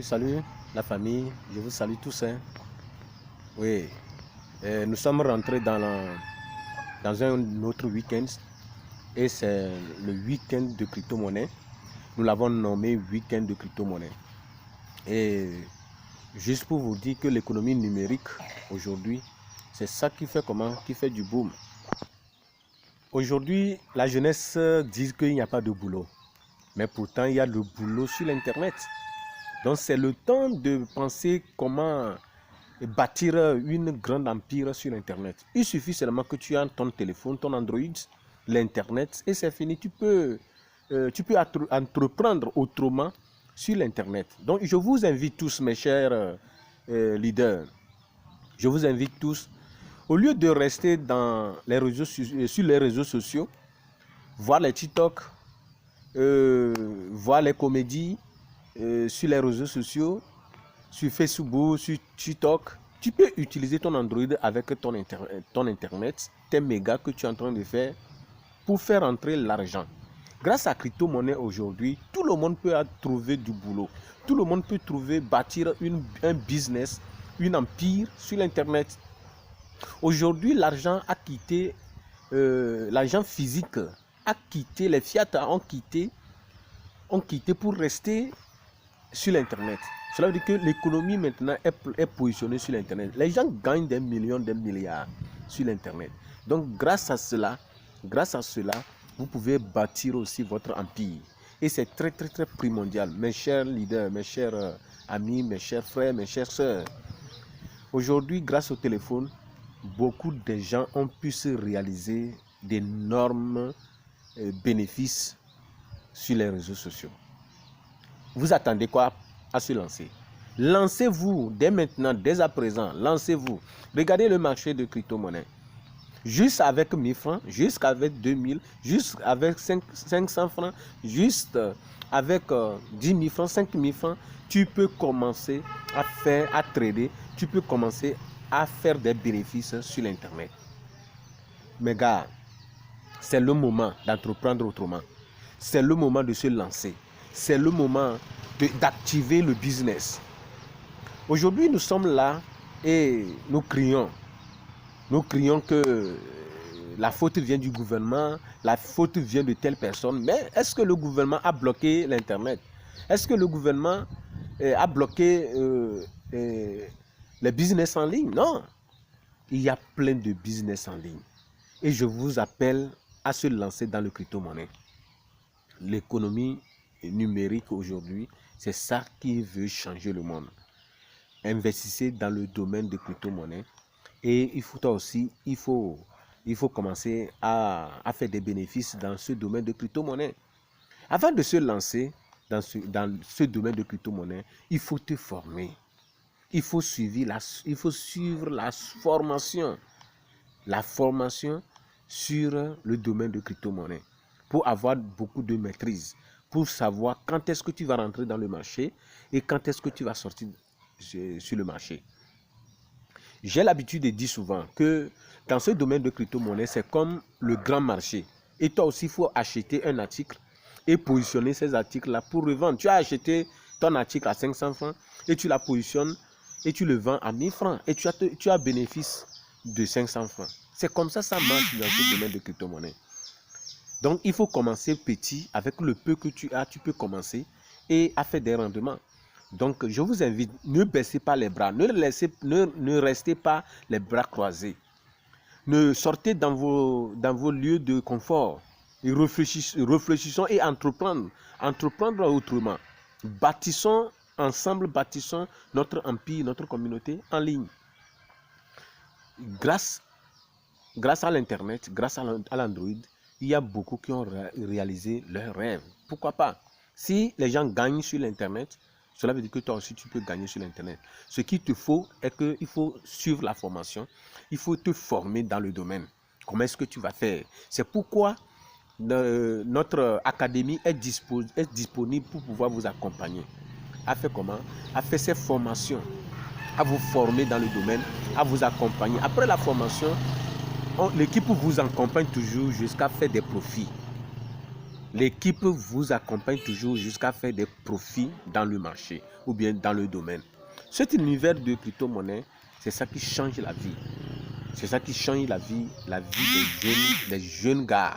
Salut la famille, je vous salue tous. Hein. Oui, nous sommes rentrés dans un autre week-end et c'est le week-end de crypto-monnaie. Nous l'avons nommé week-end de crypto-monnaie. Et juste pour vous dire que l'économie numérique aujourd'hui, c'est ça qui fait du boom. Aujourd'hui, la jeunesse dit qu'il n'y a pas de boulot, mais pourtant il y a le boulot sur l'internet. Donc c'est le temps de penser comment bâtir une grande empire sur l'internet. Il suffit seulement que tu aies ton téléphone, ton Android, l'internet et c'est fini. Tu peux entreprendre autrement sur l'internet. Donc je vous invite tous mes chers leaders, je vous invite tous, au lieu de rester sur les réseaux sociaux, voir les TikTok, voir les comédies, sur les réseaux sociaux, sur Facebook, sur TikTok, tu peux utiliser ton Android avec ton Internet, tes mégas que tu es en train de faire pour faire entrer l'argent. Grâce à crypto-monnaie aujourd'hui, tout le monde peut trouver du boulot. Tout le monde peut bâtir un business, une empire sur l'Internet. Aujourd'hui, l'argent a quitté, l'argent physique a quitté, les fiat ont quitté pour rester sur l'internet. Cela veut dire que l'économie maintenant est positionnée sur l'internet. Les gens gagnent des millions, des milliards sur l'internet. Donc grâce à cela, vous pouvez bâtir aussi votre empire. Et c'est très primordial. Mes chers leaders, mes chers amis, mes chers frères, mes chères sœurs. Aujourd'hui, grâce au téléphone, beaucoup de gens ont pu se réaliser d'énormes bénéfices sur les réseaux sociaux. Vous attendez quoi à se lancer? Lancez-vous dès maintenant, dès à présent, lancez-vous. Regardez le marché de crypto-monnaie. Juste avec 1000 francs, juste avec 2000, juste avec 500 francs, juste avec 10 000 francs, 5 000 francs, tu peux commencer à trader, tu peux commencer à faire des bénéfices sur l'internet. Mes gars, c'est le moment d'entreprendre autrement. C'est le moment de se lancer. C'est le moment d'activer le business. Aujourd'hui, nous sommes là et nous crions. Nous crions que la faute vient du gouvernement, la faute vient de telle personne. Mais est-ce que le gouvernement a bloqué l'Internet? Est-ce que le gouvernement a bloqué les business en ligne? Non. Il y a plein de business en ligne. Et je vous appelle à se lancer dans le crypto-monnaie. L'économie numérique aujourd'hui, c'est ça qui veut changer le monde. Investissez dans le domaine de crypto-monnaie et il faut commencer à faire des bénéfices dans ce domaine de crypto-monnaie. Avant de se lancer dans ce domaine de crypto-monnaie, il faut te former. Il faut suivre la formation sur le domaine de crypto-monnaie pour avoir beaucoup de maîtrise, pour savoir quand est-ce que tu vas rentrer dans le marché et quand est-ce que tu vas sortir sur le marché. J'ai l'habitude de dire souvent que dans ce domaine de crypto-monnaie, c'est comme le grand marché. Et toi aussi, il faut acheter un article et positionner ces articles-là pour revendre. Tu as acheté ton article à 500 francs et tu la positionnes et tu le vends à 1000 francs et tu as bénéfice de 500 francs. C'est comme ça marche dans ce domaine de crypto-monnaie. Donc, il faut commencer petit. Avec le peu que tu as, tu peux commencer et à faire des rendements. Donc, je vous invite, ne baissez pas les bras. Ne restez pas les bras croisés. Ne sortez dans vos lieux de confort. Et réfléchissons et entreprendre autrement. Bâtissons ensemble, notre empire, notre communauté en ligne. Grâce à l'Internet, grâce à l'Android, il y a beaucoup qui ont réalisé leurs rêves. Pourquoi pas? Si les gens gagnent sur l'Internet, cela veut dire que toi aussi tu peux gagner sur l'Internet. Ce qu'il te faut est qu'il faut suivre la formation. Il faut te former dans le domaine. Comment est-ce que tu vas faire? C'est pourquoi notre académie est disponible pour pouvoir vous accompagner. À faire comment? À faire ces formations, à vous former dans le domaine, à vous accompagner. Après la formation, l'équipe vous accompagne toujours jusqu'à faire des profits. L'équipe vous accompagne toujours jusqu'à faire des profits dans le marché ou bien dans le domaine. Cet univers de crypto-monnaie, c'est ça qui change la vie. C'est ça qui change la vie des jeunes gars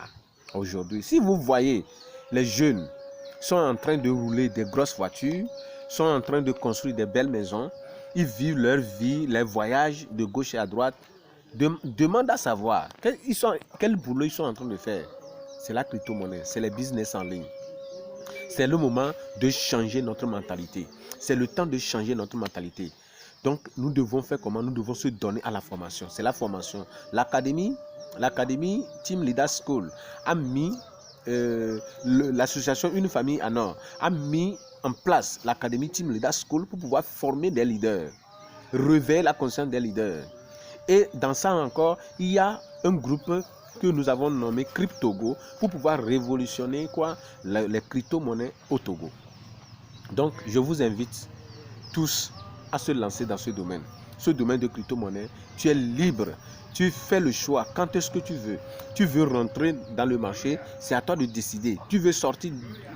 aujourd'hui. Si vous voyez, les jeunes sont en train de rouler des grosses voitures, sont en train de construire des belles maisons, ils vivent leur vie, les voyages de gauche et à droite. Demande à savoir quel boulot ils sont en train de faire. C'est la crypto-monnaie, c'est les business en ligne. C'est le moment de changer notre mentalité. C'est le temps de changer notre mentalité. Donc, nous devons faire comment? Nous devons se donner à la formation. C'est la formation. L'académie Team Leader School a mis l'association Une Famille en Or a mis en place l'académie Team Leader School pour pouvoir former des leaders, réveiller la conscience des leaders. Et dans ça encore, il y a un groupe que nous avons nommé CryptoGo pour pouvoir révolutionner les crypto-monnaies au Togo. Donc, je vous invite tous à se lancer dans ce domaine. Ce domaine de crypto-monnaie, tu es libre. Tu fais le choix. Quand est-ce que tu veux? Tu veux rentrer dans le marché, c'est à toi de décider. Tu veux sortir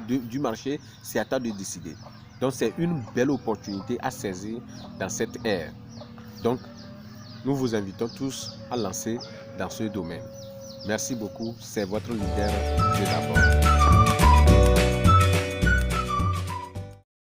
du marché, c'est à toi de décider. Donc, c'est une belle opportunité à saisir dans cette ère. Donc, nous vous invitons tous à lancer dans ce domaine. Merci beaucoup. C'est votre leader de d'abord.